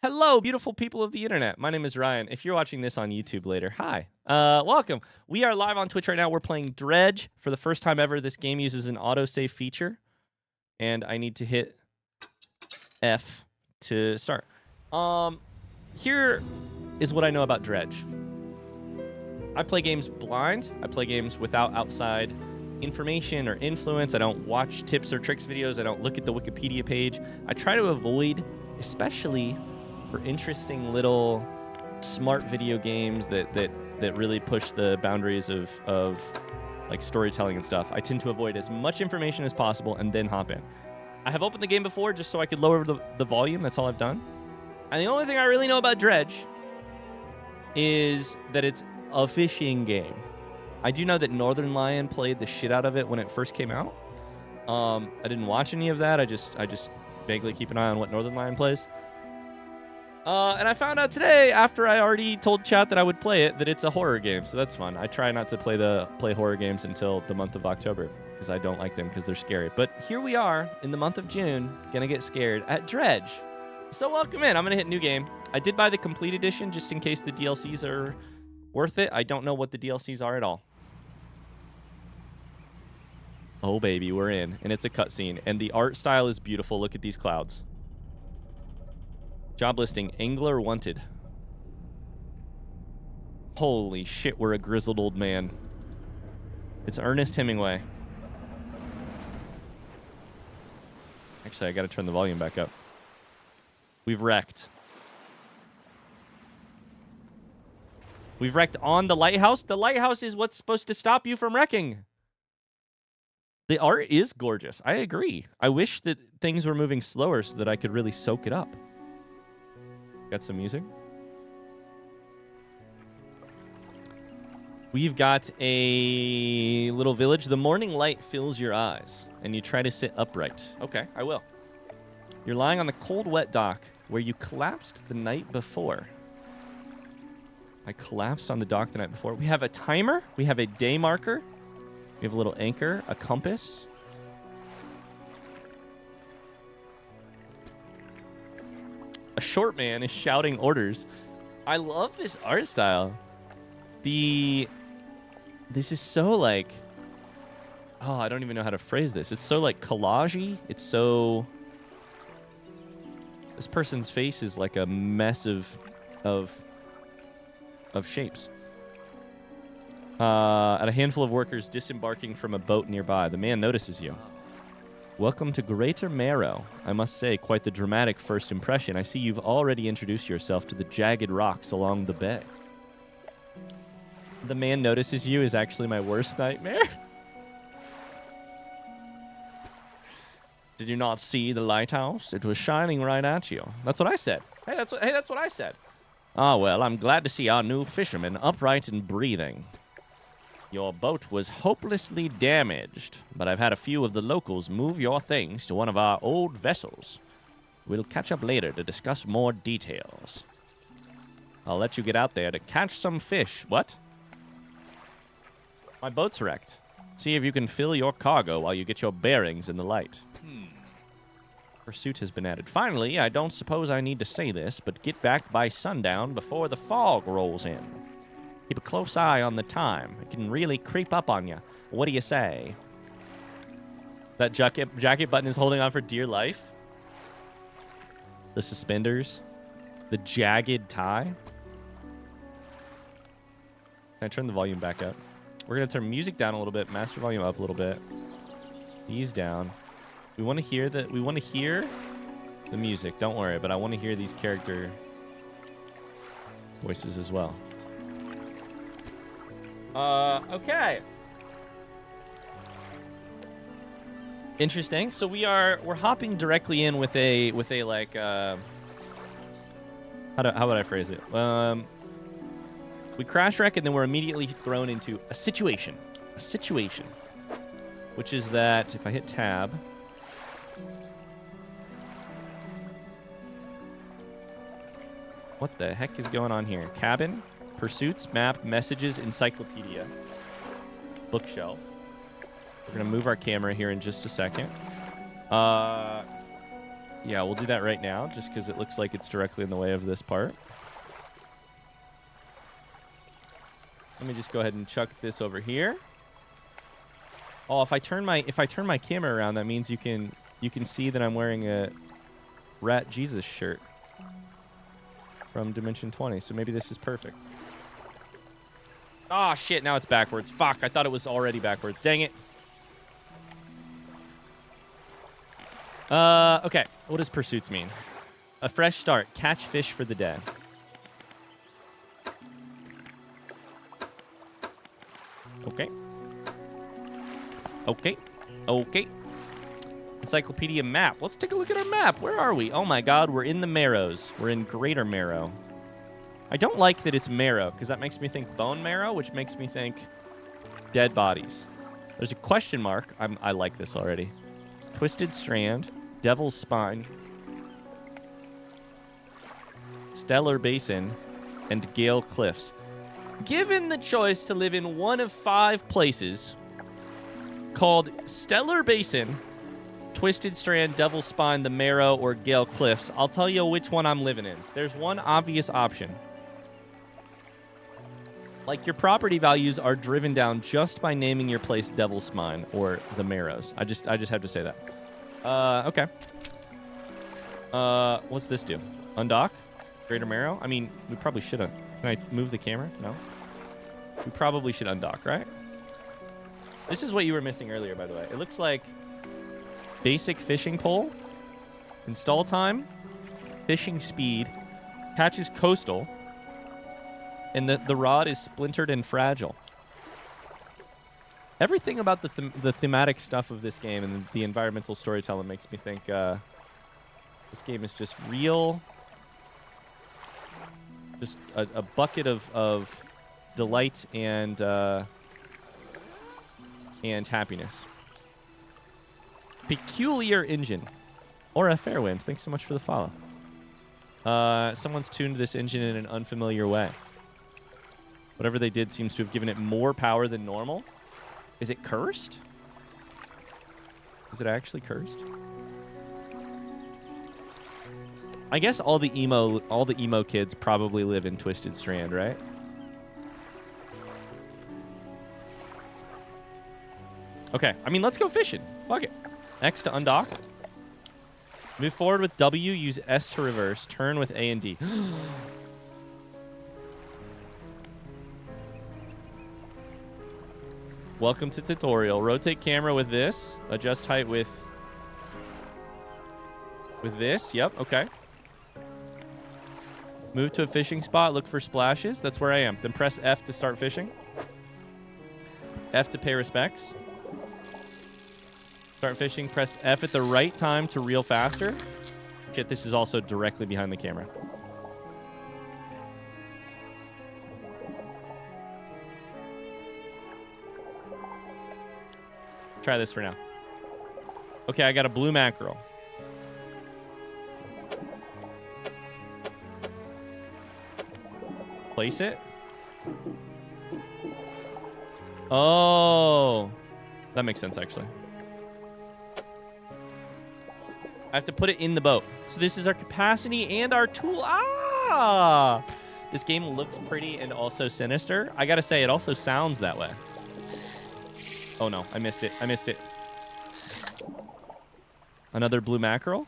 Hello, beautiful people of the internet. My name is Ryan. If you're watching this on YouTube later, hi. Welcome. We are live on Twitch right now. We're playing Dredge. For the first time ever, this game uses an autosave feature. And I need to hit F to start. Here is what I know about Dredge. I play games blind. I play games without outside information or influence. I don't watch tips or tricks videos. I don't look at the Wikipedia page. I try to avoid, especially for interesting little smart video games that really push the boundaries of like storytelling and stuff. I tend to avoid as much information as possible and then hop in. I have opened the game before just so I could lower the volume. That's all I've done. And the only thing I really know about Dredge is that it's a fishing game. I do know that Northern Lion played the shit out of it when it first came out. I didn't watch any of that. I just vaguely keep an eye on what Northern Lion plays. And I found out today, after I already told chat that I would play it, that it's a horror game. So that's fun. I try not to play horror games until the month of October because I don't like them because they're scary. But here we are in the month of June, gonna get scared at Dredge. So welcome in. I'm gonna hit new game. I did buy the complete edition just in case the DLCs are worth it. I don't know what the DLCs are at all. Oh baby, we're in, and it's a cutscene, and the art style is beautiful. Look at these clouds. Job listing, angler wanted. Holy shit, we're a grizzled old man. It's Ernest Hemingway. Actually, I gotta turn the volume back up. We've wrecked. We've wrecked on the lighthouse. The lighthouse is what's supposed to stop you from wrecking. The art is gorgeous. I agree. I wish that things were moving slower so that I could really soak it up. Got some music. We've got a little village. The morning light fills your eyes, and you try to sit upright. Okay, I will. You're lying on the cold, wet dock where you collapsed the night before. I collapsed on the dock the night before. We have a timer. We have a day marker. We have a little anchor, a compass. A short man is shouting orders. I love this art style. This is so like... Oh, I don't even know how to phrase this. It's so like collage-y. It's so... This person's face is like a mess of shapes. At a handful of workers disembarking from a boat nearby, the man notices you. Welcome to Greater Marrow. I must say, quite the dramatic first impression. I see you've already introduced yourself to the jagged rocks along the bay. The man notices you is actually my worst nightmare. Did you not see the lighthouse? It was shining right at you. That's what I said. Hey, that's what I said. Ah, well, I'm glad to see our new fisherman upright and breathing. Your boat was hopelessly damaged, but I've had a few of the locals move your things to one of our old vessels. We'll catch up later to discuss more details. I'll let you get out there to catch some fish. What? My boat's wrecked. See if you can fill your cargo while you get your bearings in the light. Pursuit has been added. Finally, I don't suppose I need to say this, but get back by sundown before the fog rolls in. Keep a close eye on the time. It can really creep up on you. What do you say? That jacket button is holding on for dear life. The suspenders. The jagged tie. Can I turn the volume back up? We're going to turn music down a little bit, master volume up a little bit. These down. We want to hear the music. Don't worry, but I want to hear these character voices as well. Okay. Interesting. So we're hopping directly in with a like how would I phrase it? We crash wreck and then we're immediately thrown into a situation. Which is that if I hit tab, what the heck is going on here? Cabin, pursuits, map, messages, encyclopedia, bookshelf. We're going to move our camera here in just a second. Yeah, we'll do that right now, just because it looks like it's directly in the way of this part. Let me just go ahead and chuck this over here. Oh, if I turn my camera around, that means you can see that I'm wearing a Rat Jesus shirt from Dimension 20. So maybe this is perfect. Oh shit! Now it's backwards. Fuck! I thought it was already backwards. Dang it. Okay. What does pursuits mean? A fresh start. Catch fish for the day. Okay. Okay. Okay. Encyclopedia map. Let's take a look at our map. Where are we? Oh my god, we're in the Marrows. We're in Greater Marrow. I don't like that it's marrow, because that makes me think bone marrow, which makes me think dead bodies. There's a question mark. I like this already. Twisted Strand, Devil's Spine, Stellar Basin, and Gale Cliffs. Given the choice to live in one of 5 places called Stellar Basin, Twisted Strand, Devil's Spine, the Marrow, or Gale Cliffs, I'll tell you which one I'm living in. There's one obvious option. Like, your property values are driven down just by naming your place Devil's Spine or the Marrows. I just have to say that. Okay. What's this do? Undock? Greater Marrow? I mean, we probably shouldn't. Can I move the camera? No? We probably should undock, right? This is what you were missing earlier, by the way. It looks like basic fishing pole, install time, fishing speed, catches coastal, and the rod is splintered and fragile. Everything about the thematic stuff of this game and the environmental storytelling makes me think this game is just real, just a bucket of delight and happiness. Peculiar engine. Or a fair wind. Thanks so much for the follow. Someone's tuned this engine in an unfamiliar way. Whatever they did seems to have given it more power than normal. Is it cursed? Is it actually cursed? I guess all the emo kids probably live in Twisted Strand, right? Okay, I mean, let's go fishing. Fuck it. X to undock. Move forward with W, use S to reverse, turn with A and D. Welcome to tutorial. Rotate camera with this. Adjust height with this. Yep, okay. Move to a fishing spot. Look for splashes. That's where I am. Then press F to start fishing. F to pay respects. Start fishing. Press F at the right time to reel faster. Shit, this is also directly behind the camera. Try this for now. Okay, I got a blue mackerel. Place it. Oh. That makes sense, actually. I have to put it in the boat. So this is our capacity and our tool. Ah! This game looks pretty and also sinister. I gotta say, it also sounds that way. Oh no, I missed it. I missed it. Another blue mackerel.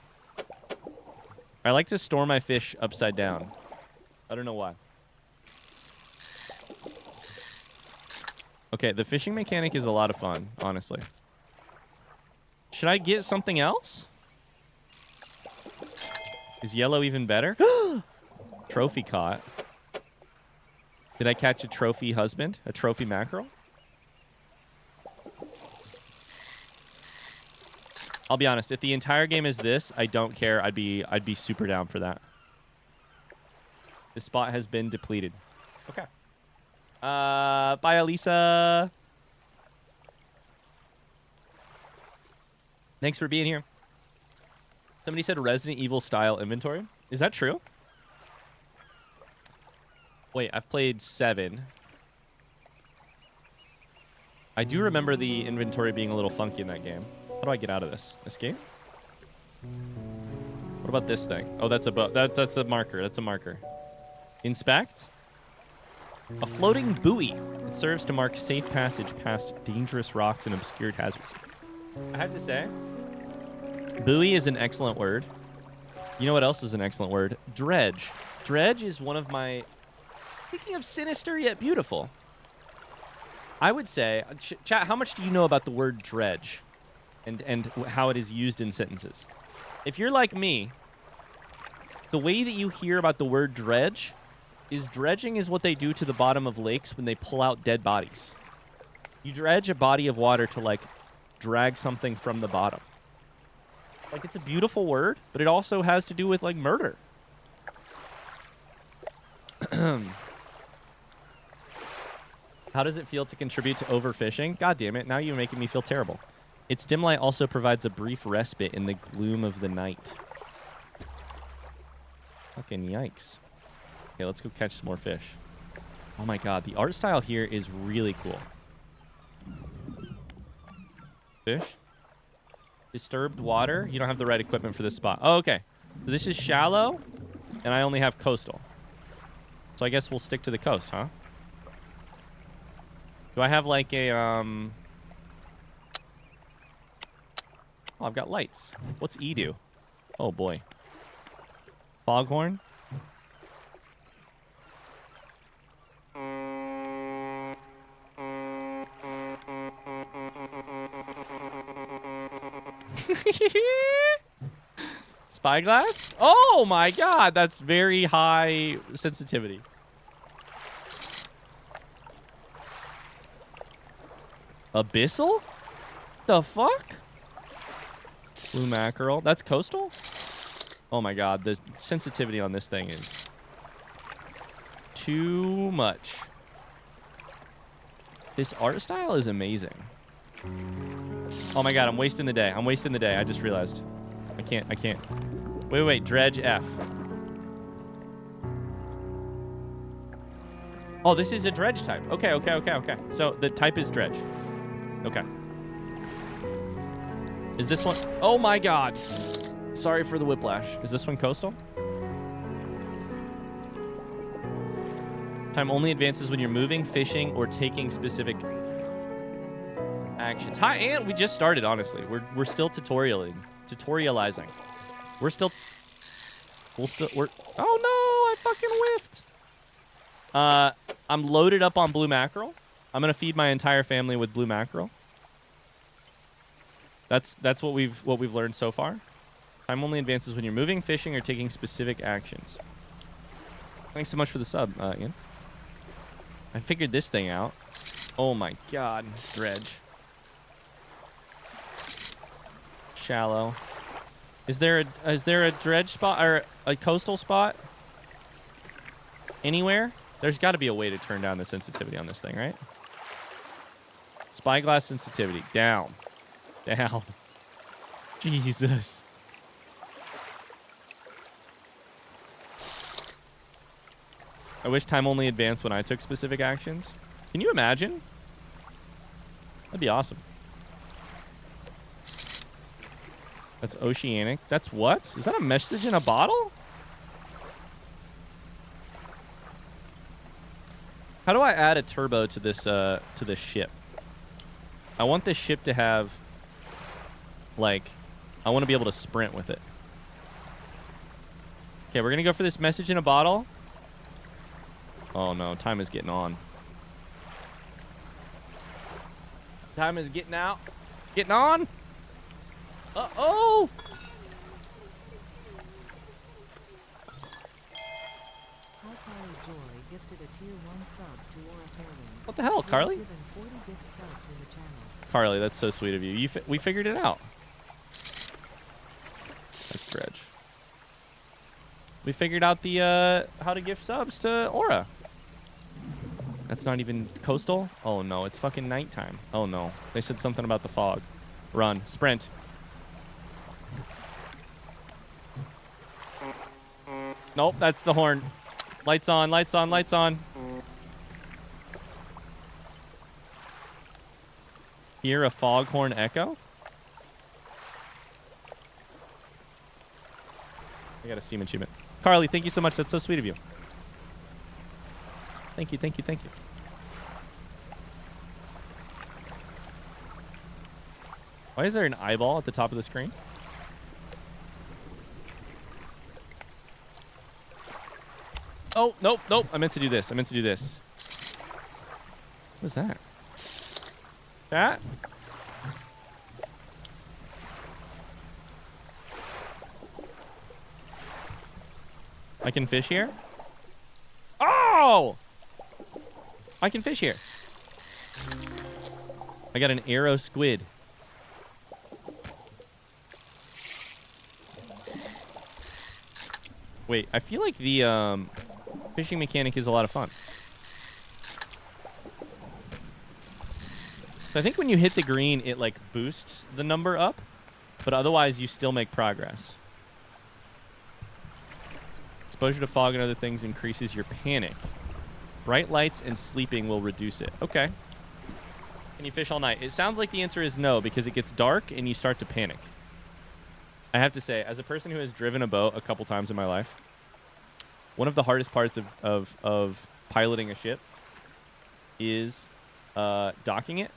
I like to store my fish upside down. I don't know why. Okay, the fishing mechanic is a lot of fun, honestly. Should I get something else? Is yellow even better? Trophy caught. Did I catch a trophy husband? A trophy mackerel? I'll be honest, if the entire game is this, I don't care. I'd be super down for that. This spot has been depleted. Okay. Bye, Elisa. Thanks for being here. Somebody said Resident Evil style inventory. Is that true? Wait, I've played 7. I do remember the inventory being a little funky in that game. How do I get out of this? Escape? What about this thing? Oh, that's a that's a marker. That's a marker. Inspect. A floating buoy. It serves to mark safe passage past dangerous rocks and obscured hazards. I have to say, buoy is an excellent word. You know what else is an excellent word? Dredge. Dredge is one of my... Speaking of sinister yet beautiful, I would say... Chat, how much do you know about the word dredge and how it is used in sentences? If you're like me, the way that you hear about the word dredge is dredging is what they do to the bottom of lakes when they pull out dead bodies. You dredge a body of water to, like, drag something from the bottom. Like, it's a beautiful word, but it also has to do with, like, murder. How does it feel to contribute to overfishing? God damn it, now you're making me feel terrible. Its dim light also provides a brief respite in the gloom of the night. Fucking yikes. Okay, let's go catch some more fish. Oh my god, the art style here is really cool. Fish? Disturbed water? You don't have the right equipment for this spot. Oh, okay. So this is shallow, and I only have coastal. So I guess we'll stick to the coast, huh? Do I have like a, Oh, I've got lights. What's E do? Oh, boy. Foghorn? Spyglass? Oh my god, that's very high sensitivity. Abyssal? The fuck? Blue mackerel. That's coastal? Oh my god, the sensitivity on this thing is too much. This art style is amazing. Oh my god, I'm wasting the day. I'm wasting the day. I just realized. I can't. Wait. Dredge F. Oh, this is a dredge type. Okay. So the type is dredge. Okay. Is this one? Oh my god. Sorry for the whiplash. Is this one coastal? Time only advances when you're moving, fishing, or taking specific actions. Hi, and we just started, honestly. We're still tutorializing. We're oh no, I fucking whiffed. I'm loaded up on blue mackerel. I'm gonna feed my entire family with blue mackerel. That's what we've learned so far. Time only advances when you're moving, fishing, or taking specific actions. Thanks so much for the sub, Ian. I figured this thing out. Oh my god, dredge. Shallow. Is there a dredge spot or a coastal spot anywhere? There's got to be a way to turn down the sensitivity on this thing, right? Spyglass sensitivity down. Jesus. I wish time only advanced when I took specific actions. Can you imagine? That'd be awesome. That's oceanic. That's what? Is that a message in a bottle? How do I add a turbo to this ship? I want this ship to have, like, I want to be able to sprint with it. Okay, we're gonna go for this message in a bottle. Oh no, time is getting on. Time is getting out. Getting on. Uh-oh! What the hell, Carly? Carly, that's so sweet of you. We figured it out. That's Dredge. We figured out the how to gift subs to Aura. That's not even coastal? Oh no, it's fucking nighttime. Oh no. They said something about the fog. Run. Sprint. Nope, that's the horn. Lights on, lights on, lights on. Hear a foghorn echo? I got a Steam achievement. Carly, thank you so much. That's so sweet of you. Thank you, thank you, thank you. Why is there an eyeball at the top of the screen? Oh, nope, nope. I meant to do this. I meant to do this. What is that? That? I can fish here? Oh! I can fish here. I got an arrow squid. Wait, I feel like the fishing mechanic is a lot of fun. So I think when you hit the green, it like boosts the number up, but otherwise you still make progress. Exposure to fog and other things increases your panic. Bright lights and sleeping will reduce it. Okay. Can you fish all night? It sounds like the answer is no, because it gets dark and you start to panic. I have to say, as a person who has driven a boat a couple times in my life, one of the hardest parts of piloting a ship is docking it.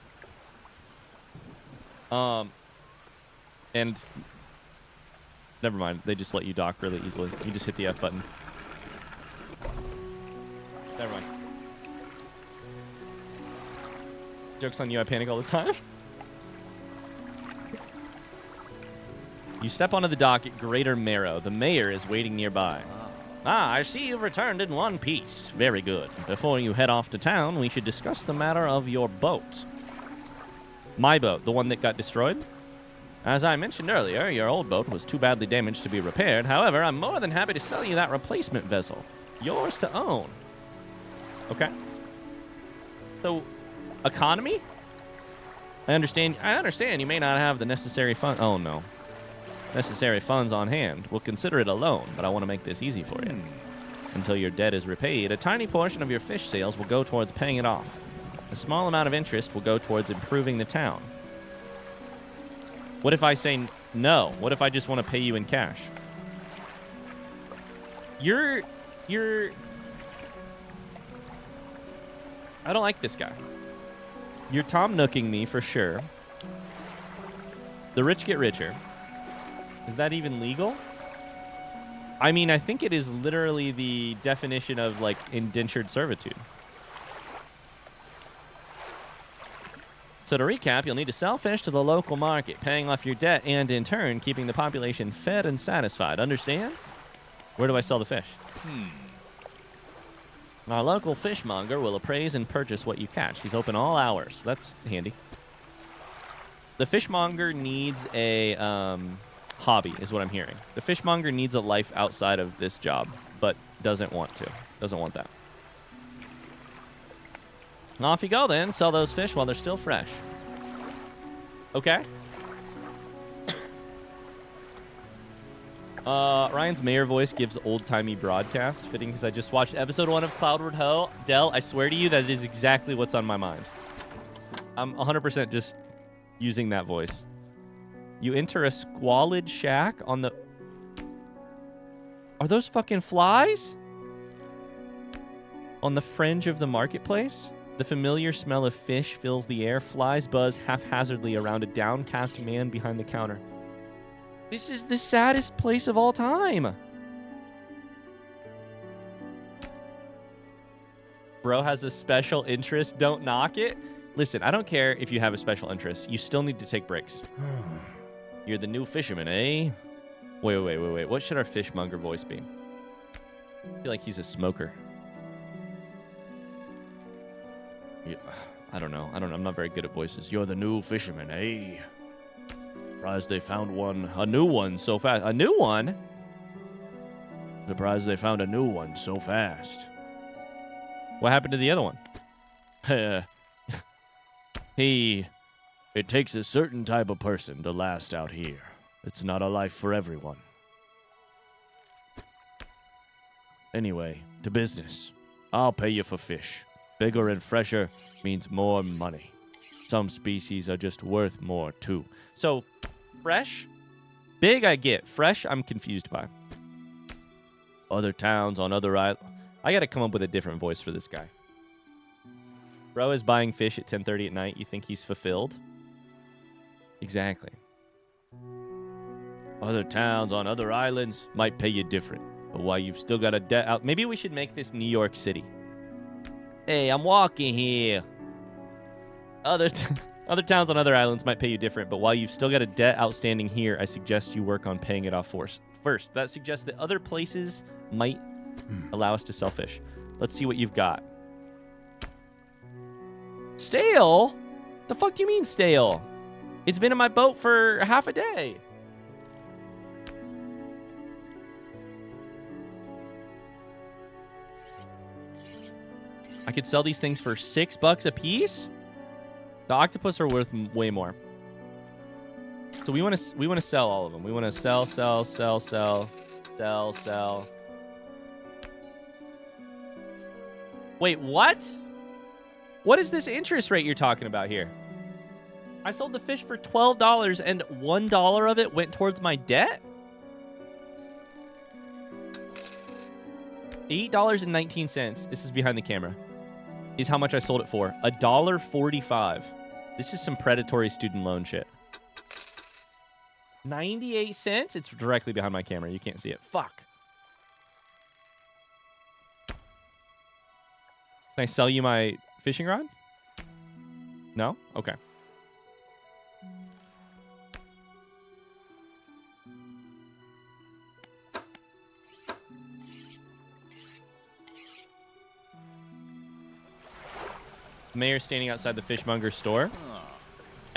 And never mind, they just let you dock really easily. You just hit the F button. Never mind. Joke's on you, I panic all the time. You step onto the dock at Greater Marrow. The mayor is waiting nearby. Ah, I see you've returned in one piece. Very good. Before you head off to town, we should discuss the matter of your boat. My boat, the one that got destroyed? As I mentioned earlier, your old boat was too badly damaged to be repaired. However, I'm more than happy to sell you that replacement vessel. Yours to own. Okay. So, economy? I understand you may not have the necessary funds. Oh, no. Necessary funds on hand. We'll consider it a loan, but I want to make this easy for you. Until your debt is repaid, a tiny portion of your fish sales will go towards paying it off. A small amount of interest will go towards improving the town. What if I say no? What if I just want to pay you in cash? You're... I don't like this guy. You're Tom Nooking me for sure. The rich get richer. Is that even legal? I mean, I think it is literally the definition of, like, indentured servitude. So to recap, you'll need to sell fish to the local market, paying off your debt, and in turn, keeping the population fed and satisfied. Understand? Where do I sell the fish? Our local fishmonger will appraise and purchase what you catch. He's open all hours. That's handy. The fishmonger needs a hobby, is what I'm hearing. The fishmonger needs a life outside of this job, but doesn't want to. Doesn't want that. Off you go, then. Sell those fish while they're still fresh. Okay. Ryan's mayor voice gives old-timey broadcast, fitting because I just watched episode 1 of Cloudward Ho. Dell, I swear to you, that is exactly what's on my mind. I'm 100% just using that voice. You enter a squalid shack on the... Are those fucking flies? On the fringe of the marketplace? The familiar smell of fish fills the air. Flies buzz haphazardly around a downcast man behind the counter. This is the saddest place of all time. Bro has a special interest. Don't knock it. Listen, I don't care if you have a special interest. You still need to take breaks. You're the new fisherman, eh? Wait. What should our fishmonger voice be? I feel like he's a smoker. Yeah, I don't know. I'm not very good at voices. You're the new fisherman, eh? Surprised they found a new one so fast. A new one? Surprised they found a new one so fast. What happened to the other one? It takes a certain type of person to last out here. It's not a life for everyone. Anyway, to business. I'll pay you for fish. Bigger and fresher means more money. Some species are just worth more, too. So, fresh? Big, I get. Fresh, I'm confused by. Other towns on other islands. I got to come up with a different voice for this guy. Bro is buying fish at 10:30 at night. You think he's fulfilled? Exactly. Other towns on other islands might pay you different. But while you've still got a debt out... Maybe we should make this New York City. Hey, I'm walking here. Other towns on other islands might pay you different, but while you've still got a debt outstanding here, I suggest you work on paying it off first. That suggests that other places might allow us to sell fish. Let's see what you've got. Stale? The fuck do you mean stale? It's been in my boat for half a day. I could sell these things for $6 a piece. The octopus are worth way more. So we want to sell all of them. We want to sell. Wait, what? What is this interest rate you're talking about here? I sold the fish for $12 and $1 of it went towards my debt? $8.19. This is behind the camera. Is how much I sold it for. $1.45. This is some predatory student loan shit. 98 cents? It's directly behind my camera. You can't see it. Fuck. Can I sell you my fishing rod? No? Okay. The mayor's standing outside the fishmonger store.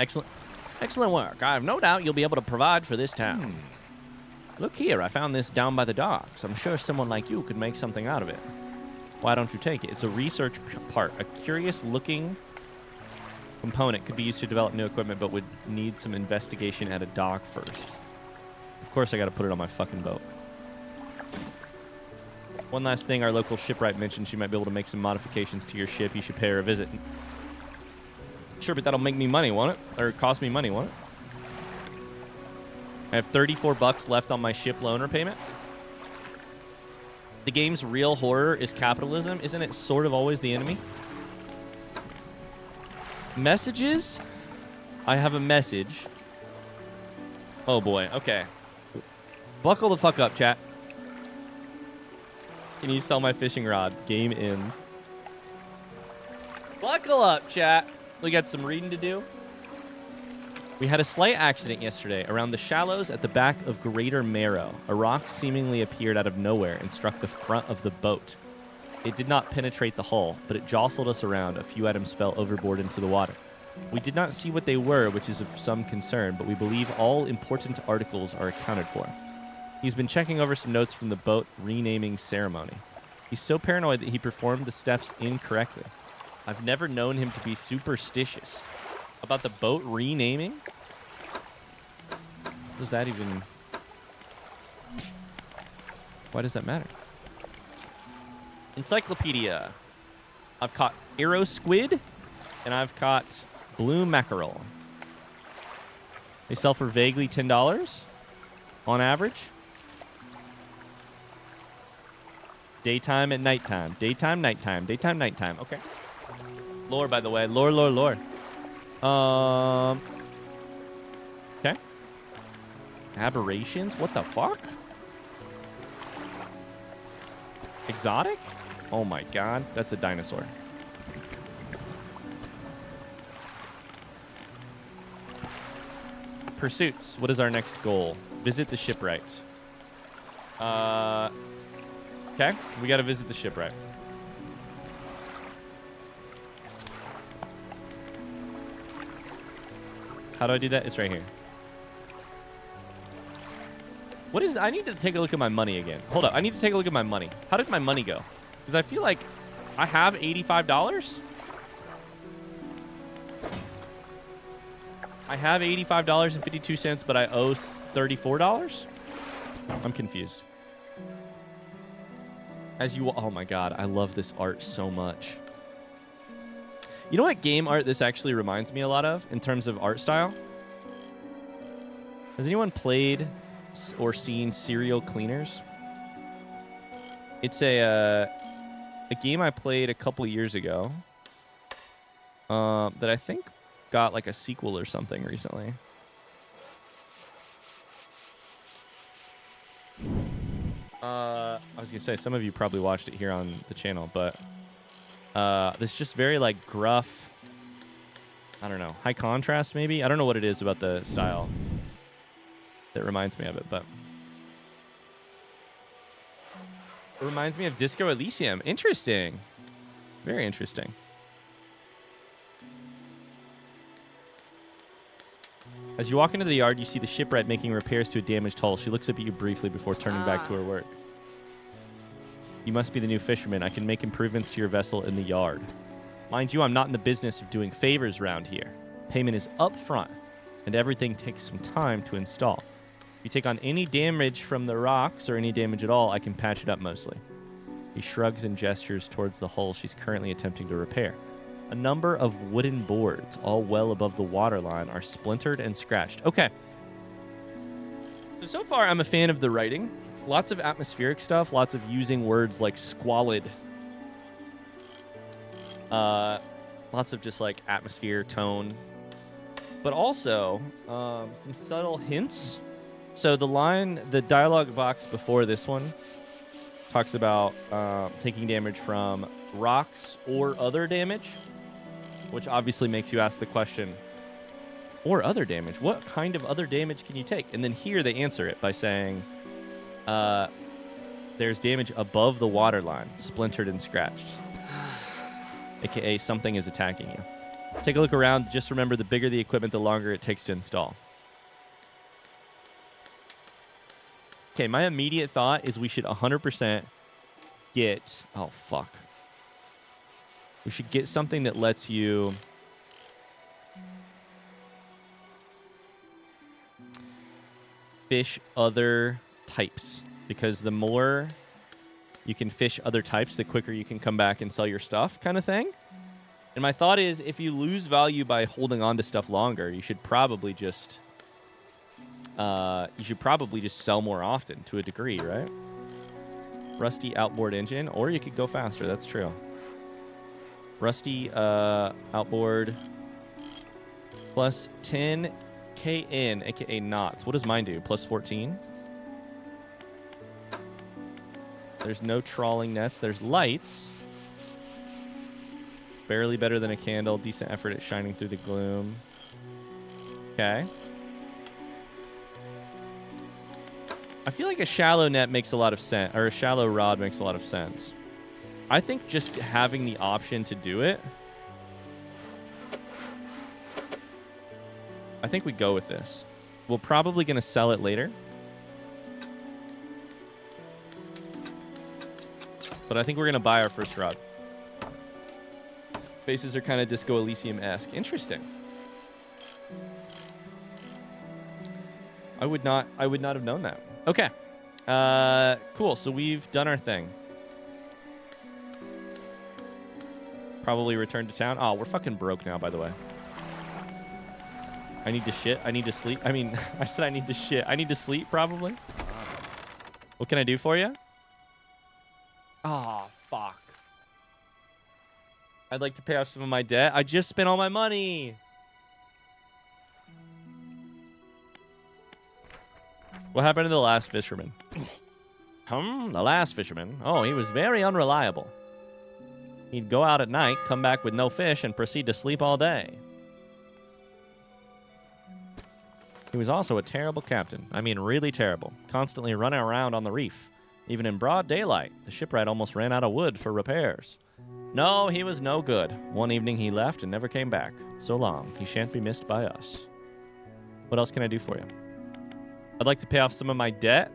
Excellent work. I have no doubt you'll be able to provide for this town. Look here, I found this down by the docks. I'm sure someone like you could make something out of it. Why don't you take it? It's a research part. A curious-looking component could be used to develop new equipment, but would need some investigation at a dock first. Of course, I got to put it on my fucking boat. One last thing, our local shipwright mentioned she might be able to make some modifications to your ship. You should pay her a visit. Sure, but that'll make me money, won't it? Or cost me money, won't it? I have $34 left on my ship loan repayment. The game's real horror is capitalism. Isn't it sort of always the enemy? Messages? I have a message. Oh boy, okay. Buckle the fuck up, chat. Can you sell my fishing rod? Game ends. Buckle up, chat. We got some reading to do. We had a slight accident yesterday around the shallows at the back of Greater Marrow. A rock seemingly appeared out of nowhere and struck the front of the boat. It did not penetrate the hull, but it jostled us around. A few items fell overboard into the water. We did not see what they were, which is of some concern, but we believe all important articles are accounted for. He's been checking over some notes from the boat renaming ceremony. He's so paranoid that he performed the steps incorrectly. I've never known him to be superstitious. About the boat renaming? What does that even... Why does that matter? Encyclopedia. I've caught arrow squid, and I've caught blue mackerel. They sell for vaguely $10 on average. Daytime and nighttime. Daytime, nighttime. Daytime, nighttime. Okay. Lore, by the way. Lore. Okay. Aberrations? What the fuck? Exotic? Oh my god. That's a dinosaur. Pursuits. What is our next goal? Visit the shipwright. Okay. We gotta visit the shipwright. How do I do that? It's right here. What is... I need to take a look at my money again. Hold up. I need to take a look at my money. How did my money go? Because I feel like I have $85. I have $85.52, but I owe $34? I'm confused. As you... Oh my god. I love this art so much. You know what game art this actually reminds me a lot of in terms of art style? Has anyone played or seen Serial Cleaners? It's a game I played a couple years ago that I think got like a sequel or something recently. I was gonna say, some of you probably watched it here on the channel, but this just very like gruff, I don't know, high contrast maybe? I don't know what it is about the style that reminds me of it, but it reminds me of Disco Elysium. Interesting. Very interesting. As you walk into the yard, you see the shipwright making repairs to a damaged hull. She looks up at you briefly before turning back to her work. You must be the new fisherman. I can make improvements to your vessel in the yard. Mind you, I'm not in the business of doing favors around here. Payment is up front, and everything takes some time to install. If you take on any damage from the rocks or any damage at all, I can patch it up mostly. He shrugs and gestures towards the hull she's currently attempting to repair. A number of wooden boards, all well above the waterline, are splintered and scratched. Okay. So far, I'm a fan of the writing. Lots of atmospheric stuff, lots of using words like squalid. Lots of just like atmosphere, tone. But also, some subtle hints. So the dialogue box before this one talks about taking damage from rocks or other damage, which obviously makes you ask the question, or other damage? What kind of other damage can you take? And then here they answer it by saying, there's damage above the waterline, splintered and scratched. AKA something is attacking you. Take a look around. Just remember, the bigger the equipment, the longer it takes to install. Okay, my immediate thought is we should 100% get... Oh, fuck. We should get something that lets you... fish other types. Because the more you can fish other types, the quicker you can come back and sell your stuff, kind of thing. And my thought is, if you lose value by holding on to stuff longer, you should probably just... sell more often to a degree, right? Rusty outboard engine, or you could go faster. That's true. Rusty outboard plus 10 KN, aka knots. What does mine do? Plus 14. There's no trawling nets. There's lights. Barely better than a candle. Decent effort at shining through the gloom. Okay. I feel like a shallow net makes a lot of sense, or a shallow rod makes a lot of sense. I think just having the option to do it, I think we go with this. We're probably going to sell it later. But I think we're going to buy our first rod. Faces are kind of Disco Elysium-esque. Interesting. I would not have known that. Okay. Cool. So we've done our thing. Probably return to town. Oh, we're fucking broke now, by the way. I need to shit. I need to sleep. I mean, I said I need to shit. I need to sleep, probably. What can I do for you? Oh, fuck. I'd like to pay off some of my debt. I just spent all my money. What happened to the last fisherman? The last fisherman? Oh, he was very unreliable. He'd go out at night, come back with no fish, and proceed to sleep all day. He was also a terrible captain. I mean, really terrible. Constantly running around on the reef. Even in broad daylight, the shipwright almost ran out of wood for repairs. No, he was no good. One evening he left and never came back. So long, he shan't be missed by us. What else can I do for you? I'd like to pay off some of my debt.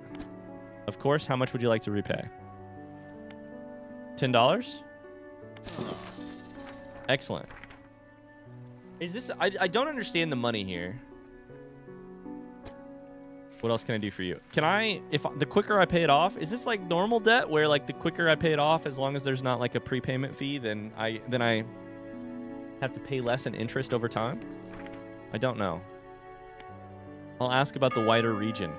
Of course. How much would you like to repay? $10? Excellent. Is this... I don't understand the money here. What else can I do for you? Can I... If the quicker I pay it off... Is this like normal debt? Where like the quicker I pay it off, as long as there's not like a prepayment fee, then I have to pay less in interest over time? I don't know. I'll ask about the wider region.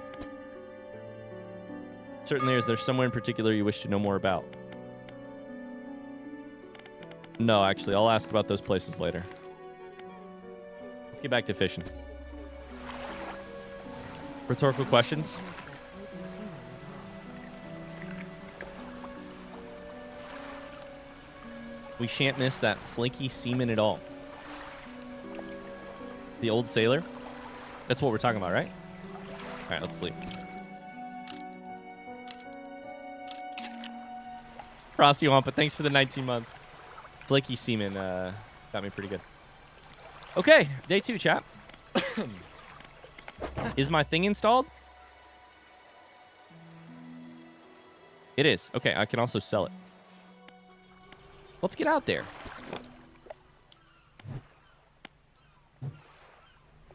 Certainly, is there somewhere in particular you wish to know more about? No, actually, I'll ask about those places later. Let's get back to fishing. Rhetorical questions? We shan't miss that flaky seaman at all. The old sailor? That's what we're talking about, right? All right, let's sleep. Frosty Wampa, thanks for the 19 months. Flaky seaman got me pretty good. Okay, day 2, chat. Is my thing installed? It is. Okay, I can also sell it. Let's get out there.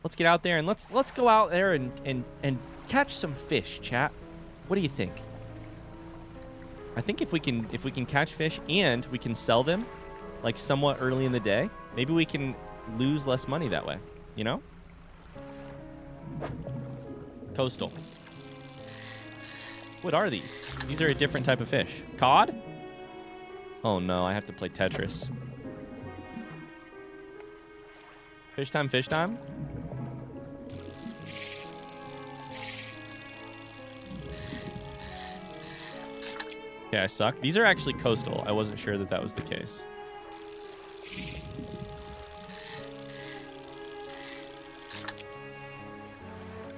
Let's get out there and let's go out there and catch some fish, chat. What do you think? I think if we can catch fish and we can sell them like somewhat early in the day, maybe we can lose less money that way, you know? Coastal. What are these? These are a different type of fish. Cod? Oh no, I have to play Tetris. Fish time, fish time. Okay, I suck. These are actually coastal. I wasn't sure that was the case.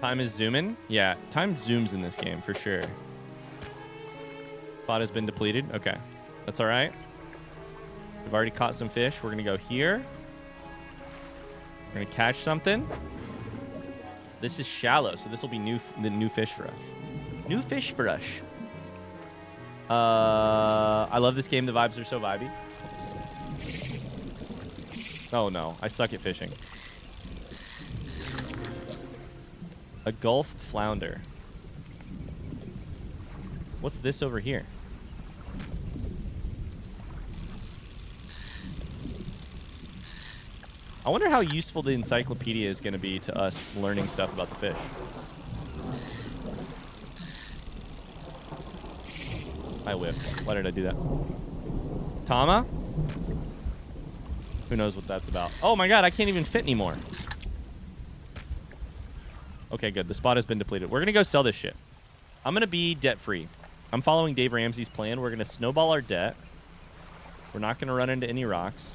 Time is zooming? Yeah, time zooms in this game for sure. Spot has been depleted. Okay, that's all right. We've already caught some fish. We're going to go here. We're going to catch something. This is shallow, so this will be the new fish for us. New fish for us. I love this game. The vibes are so vibey. Oh no, I suck at fishing. A Gulf flounder. What's this over here? I wonder how useful the encyclopedia is going to be to us learning stuff about the fish. I whiffed. Why did I do that? Tama? Who knows what that's about? Oh my god, I can't even fit anymore. Okay, good. The spot has been depleted. We're going to go sell this shit. I'm going to be debt-free. I'm following Dave Ramsey's plan. We're going to snowball our debt. We're not going to run into any rocks.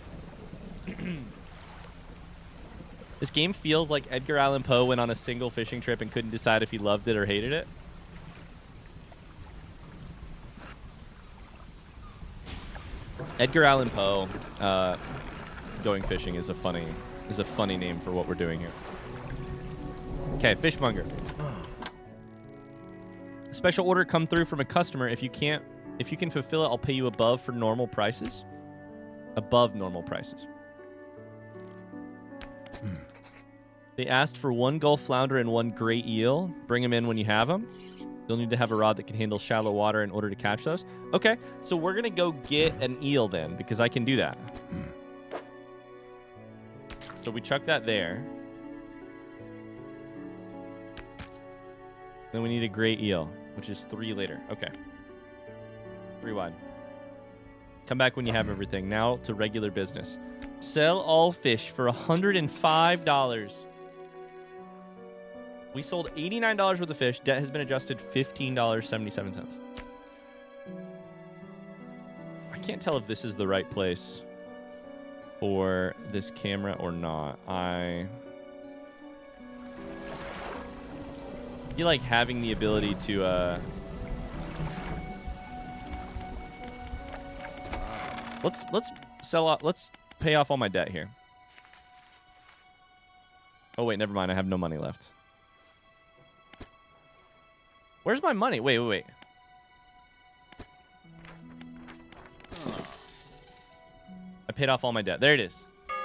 This game feels like Edgar Allan Poe went on a single fishing trip and couldn't decide if he loved it or hated it. Edgar Allan Poe going fishing is a funny name for what we're doing here. Okay, fishmonger. A special order come through from a customer. If you can fulfill it, I'll pay you above normal prices. Above normal prices. They asked for 1 Gulf flounder and 1 gray eel. Bring them in when you have them. You'll need to have a rod that can handle shallow water in order to catch those. Okay, so we're going to go get an eel then, because I can do that. So we chuck that there. Then we need a gray eel, which is 3 later. Okay. 3 wide. Come back when you have everything. Now to regular business. Sell all fish for $105. We sold $89 worth of fish. Debt has been adjusted $15.77. I can't tell if this is the right place for this camera or not. I feel like having the ability to let's sell out. Let's pay off all my debt here. Oh wait, never mind. I have no money left. Where's my money? Wait. I paid off all my debt. There it is.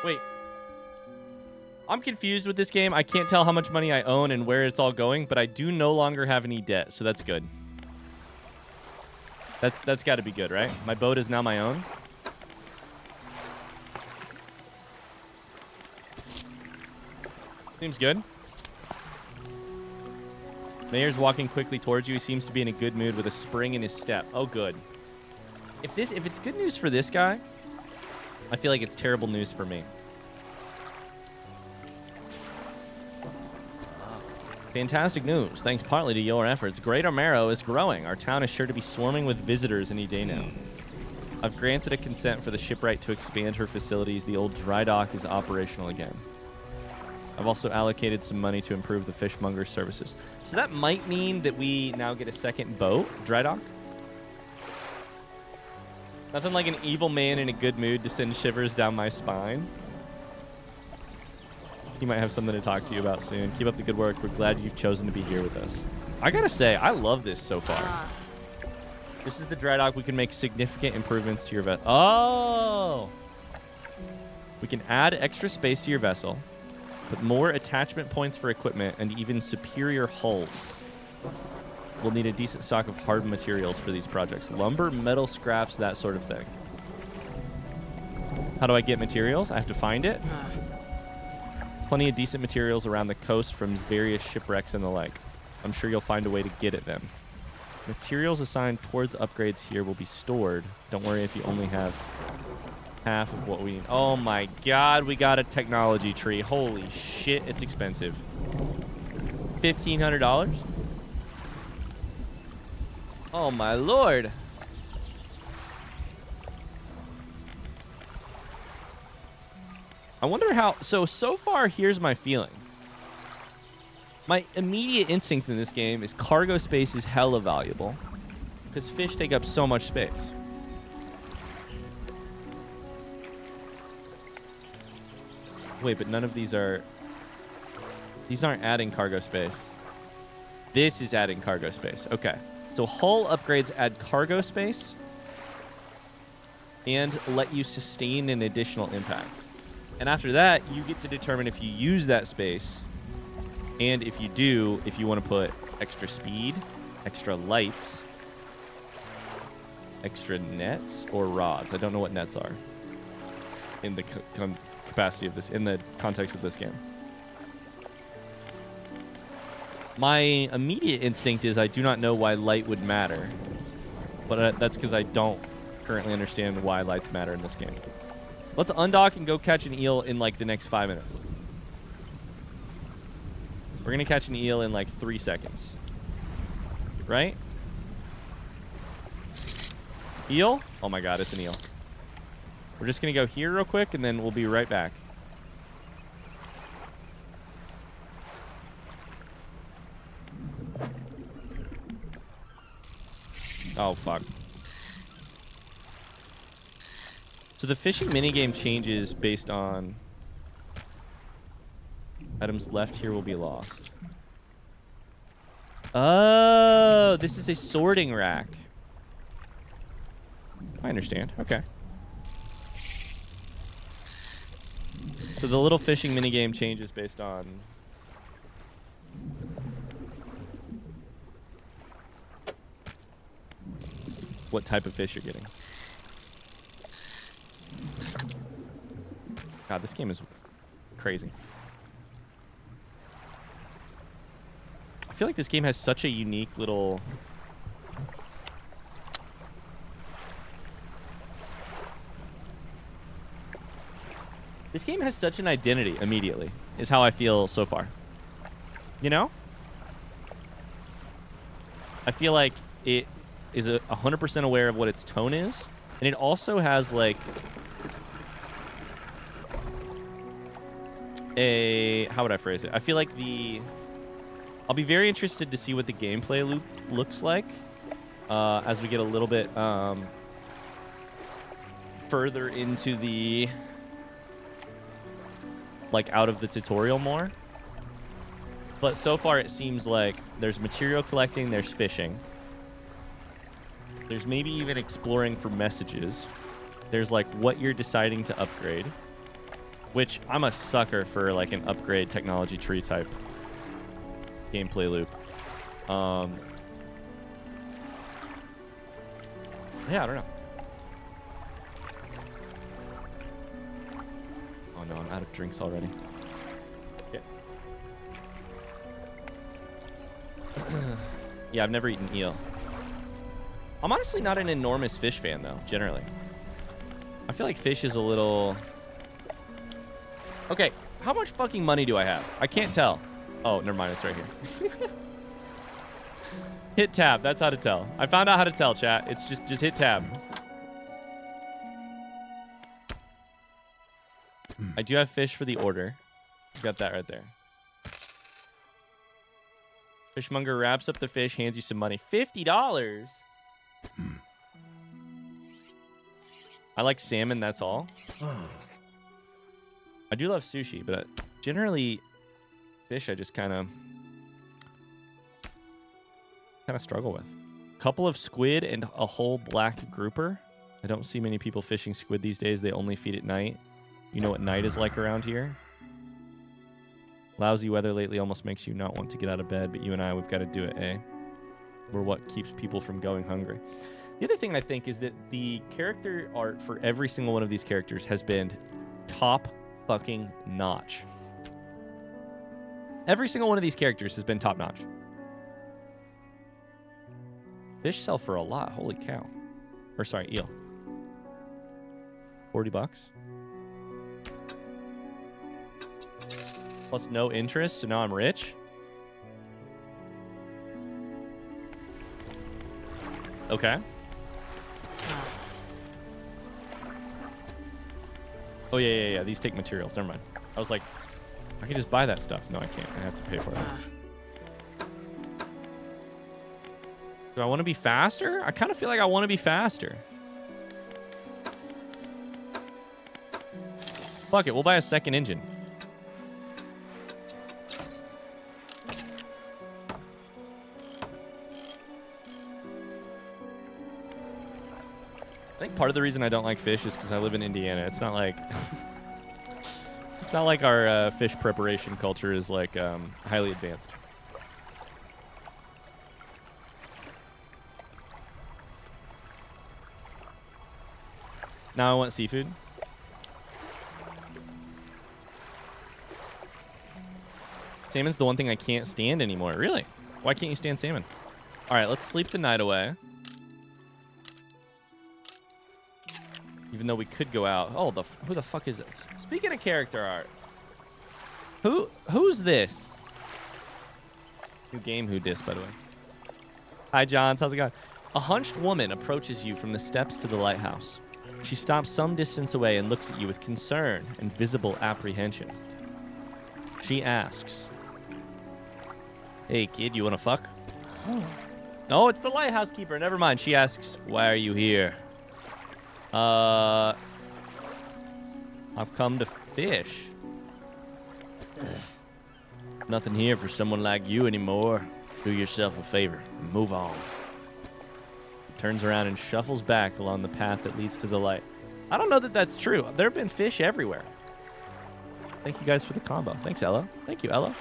Wait. I'm confused with this game. I can't tell how much money I own and where it's all going, but I do no longer have any debt, so that's good. That's got to be good, right? My boat is now my own. Seems good. Mayor's walking quickly towards you. He seems to be in a good mood with a spring in his step. Oh, good. If it's good news for this guy, I feel like it's terrible news for me. Fantastic news. Thanks partly to your efforts, Greater Marrow is growing. Our town is sure to be swarming with visitors any day now. I've granted a consent for the shipwright to expand her facilities. The old dry dock is operational again. I've also allocated some money to improve the fishmonger services. So that might mean that we now get a second boat, dry dock. Nothing like an evil man in a good mood to send shivers down my spine. He might have something to talk to you about soon. Keep up the good work. We're glad you've chosen to be here with us. I gotta say, I love this so far. This is the dry dock. We can make significant improvements to your vessel. Oh! We can add extra space to your vessel, put more attachment points for equipment, and even superior hulls. We'll need a decent stock of hard materials for these projects. Lumber, metal scraps, that sort of thing. How do I get materials? I have to find it. Plenty of decent materials around the coast from various shipwrecks and the like. I'm sure you'll find a way to get at them. Materials assigned towards upgrades here will be stored. Don't worry if you only have half of what we need. Oh my god, we got a technology tree. Holy shit, it's expensive. $1,500? Oh my lord. I wonder how... So far, here's my feeling. My immediate instinct in this game is cargo space is hella valuable. Because fish take up so much space. Wait, but none of these are... These aren't adding cargo space. This is adding cargo space. Okay. So hull upgrades add cargo space and let you sustain an additional impact. And after that, you get to determine if you use that space, and if you do, if you want to put extra speed, extra lights, extra nets, or rods. I don't know what nets are in the capacity of this, in the context of this game. My immediate instinct is I do not know why light would matter, but that's because I don't currently understand why lights matter in this game. Let's undock and go catch an eel in like the next 5 minutes. We're going to catch an eel in like 3 seconds. Right? Eel? Oh my god, it's an eel. We're just going to go here real quick and then we'll be right back. Oh, fuck. So the fishing minigame changes based on items left here will be lost. Oh, this is a sorting rack. I understand. Okay. So the little fishing minigame changes based on... what type of fish you're getting. God, this game is crazy. I feel like this game has such a unique little... This game has such an identity immediately, is how I feel so far. You know? I feel like it is 100% aware of what its tone is, and it also has, like... how would I phrase it? I feel like I'll be very interested to see what the gameplay loop looks like as we get a little bit further into the like out of the tutorial more. But so far it seems like there's material collecting, there's fishing. There's maybe even exploring for messages. There's like what you're deciding to upgrade. Which I'm a sucker for, like an upgrade technology tree type gameplay loop. Yeah, I don't know. Oh no, I'm out of drinks already. Yeah. Yeah, I've never eaten eel. I'm honestly not an enormous fish fan, though, generally. I feel like fish is a little... Okay, how much fucking money do I have? I can't tell. Oh, never mind. It's right here. Hit tab. That's how to tell. I found out how to tell, chat. It's just hit tab. I do have fish for the order. Got that right there. Fishmonger wraps up the fish, hands you some money. $50? I like salmon, that's all. I do love sushi, but generally, fish I just kind of struggle with. Couple of squid and a whole black grouper. I don't see many people fishing squid these days. They only feed at night. You know what night is like around here? Lousy weather lately almost makes you not want to get out of bed, but you and I, we've got to do it, eh? We're what keeps people from going hungry. The other thing I think is that the character art for every single one of these characters has been top fucking notch. Every single one of these characters has been top notch. Fish sell for a lot. Holy cow. Or sorry, eel. $40. Plus no interest, so now I'm rich. Okay. Oh, yeah. These take materials. Never mind. I was like, I can just buy that stuff. No, I can't. I have to pay for it. Do I want to be faster? I kind of feel like I want to be faster. Fuck it. We'll buy a second engine. I think part of the reason I don't like fish is because I live in Indiana. It's not like it's not like our fish preparation culture is like highly advanced. Now I want seafood. Salmon's the one thing I can't stand anymore. Really? Why can't you stand salmon? All right, let's sleep the night away. Even though we could go out. Oh, who the fuck is this? Speaking of character art, who's this? New game, who dis, by the way. Hi, Johns. How's it going? A hunched woman approaches you from the steps to the lighthouse. She stops some distance away and looks at you with concern and visible apprehension. She asks, "Hey, kid, you want to fuck?" Oh. No, it's the lighthouse keeper. Never mind. She asks, "Why are you here?" I've come to fish. Nothing here for someone like you anymore. Do yourself a favor and move on. He turns around and shuffles back along the path that leads to the light. I don't know that that's true. There have been fish everywhere. Thank you guys for the combo. Thanks, Ella. Thank you, Ella.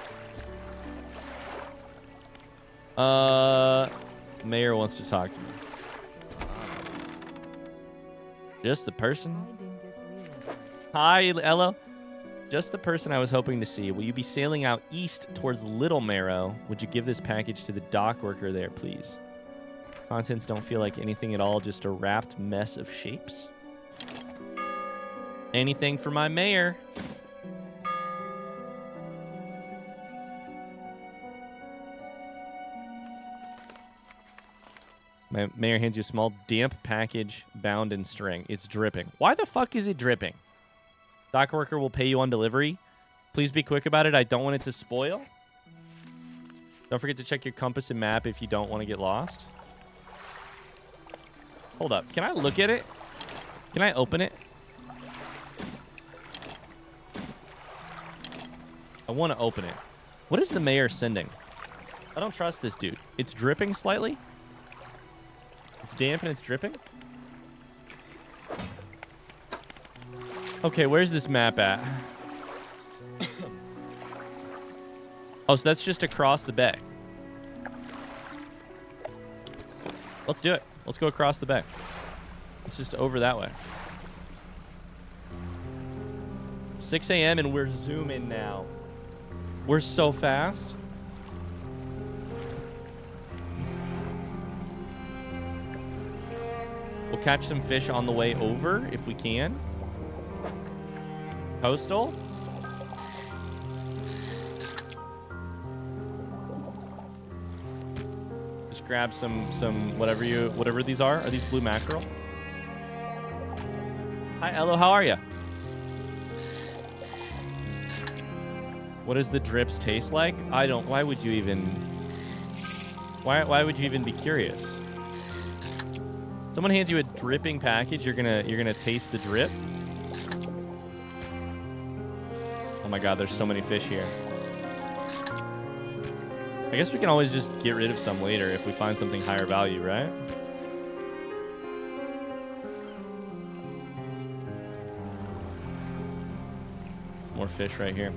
Mayor wants to talk to me. Just the person? Hi, Ella. Just the person I was hoping to see. Will you be sailing out east towards Little Marrow? Would you give this package to the dock worker there, please? Contents don't feel like anything at all, just a wrapped mess of shapes. Anything for my mayor. My mayor hands you a small, damp package bound in string. It's dripping. Why the fuck is it dripping? Dock worker will pay you on delivery. Please be quick about it. I don't want it to spoil. Don't forget to check your compass and map if you don't want to get lost. Hold up. Can I look at it? Can I open it? I want to open it. What is the mayor sending? I don't trust this dude. It's dripping slightly. It's damp and it's dripping. Okay, where's this map at? Oh, so that's just across the bay. Let's do it. Let's go across the bay. It's just over that way. 6 a.m. and we're zooming now. We're so fast. We'll catch some fish on the way over if we can. Coastal. Just grab some whatever these are. Are these blue mackerel? Hi, Elo. How are you? What does the drips taste like? I don't. Why would you even? Why would you even be curious? Someone hands you a dripping package. You're gonna taste the drip. Oh my God, there's so many fish here. I guess we can always just get rid of some later if we find something higher value, right? More fish right here.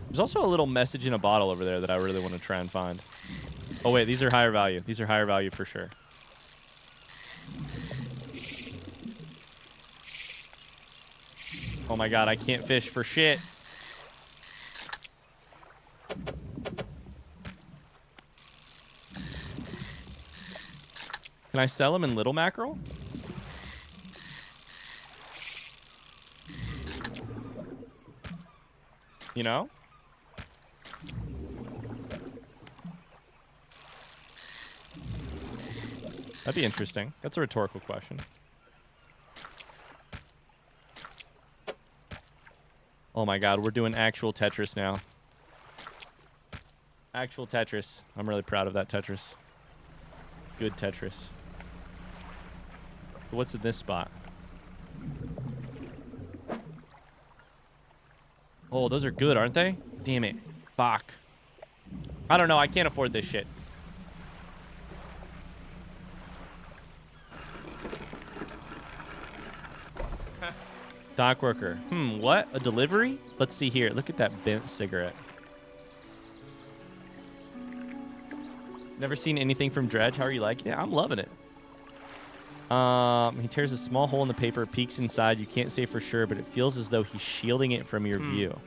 There's also a little message in a bottle over there that I really want to try and find. Oh, wait, these are higher value. These are higher value for sure. Oh my God, I can't fish for shit. Can I sell them in little mackerel? You know? That'd be interesting. That's a rhetorical question. Oh my God, we're doing actual Tetris now. Actual Tetris. I'm really proud of that Tetris. Good Tetris. What's in this spot? Oh, those are good, aren't they? Damn it. Fuck. I don't know. I can't afford this shit. Dock worker. What? A delivery? Let's see here. Look at that bent cigarette. Never seen anything from Dredge. How are you liking it? I'm loving it. He tears a small hole in the paper, peeks inside. You can't say for sure, but it feels as though he's shielding it from your view.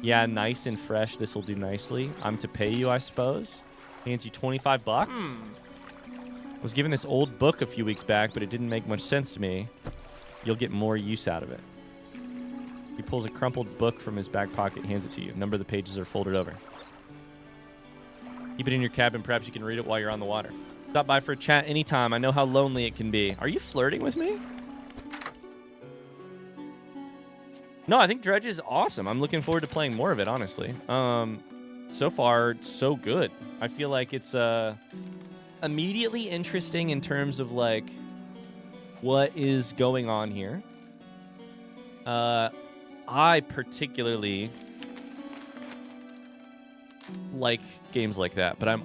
Yeah, nice and fresh. This will do nicely. I'm to pay you, I suppose. Hands you 25 bucks. I was given this old book a few weeks back, but it didn't make much sense to me. You'll get more use out of it. He pulls a crumpled book from his back pocket and hands it to you. A number of the pages are folded over. Keep it in your cabin. Perhaps you can read it while you're on the water. Stop by for a chat anytime. I know how lonely it can be. Are you flirting with me? No, I think Dredge is awesome. I'm looking forward to playing more of it, honestly. So far, so good. I feel like it's immediately interesting in terms of, like, what is going on here. I particularly like games like that, but I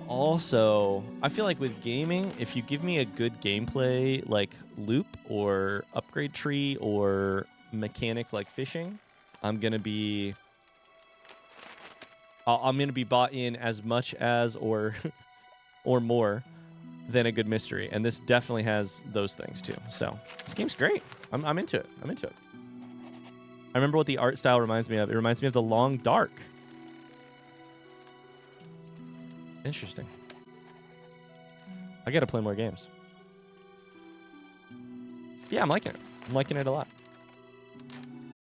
feel like with gaming, if you give me a good gameplay like loop or upgrade tree or mechanic like fishing, I'm gonna be bought in as much as or more than a good mystery, and this definitely has those things too. So this game's great. I'm into it. I'm into it. I remember what the art style reminds me of. It reminds me of The Long Dark. Interesting. I gotta play more games. Yeah, I'm liking it. I'm liking it a lot.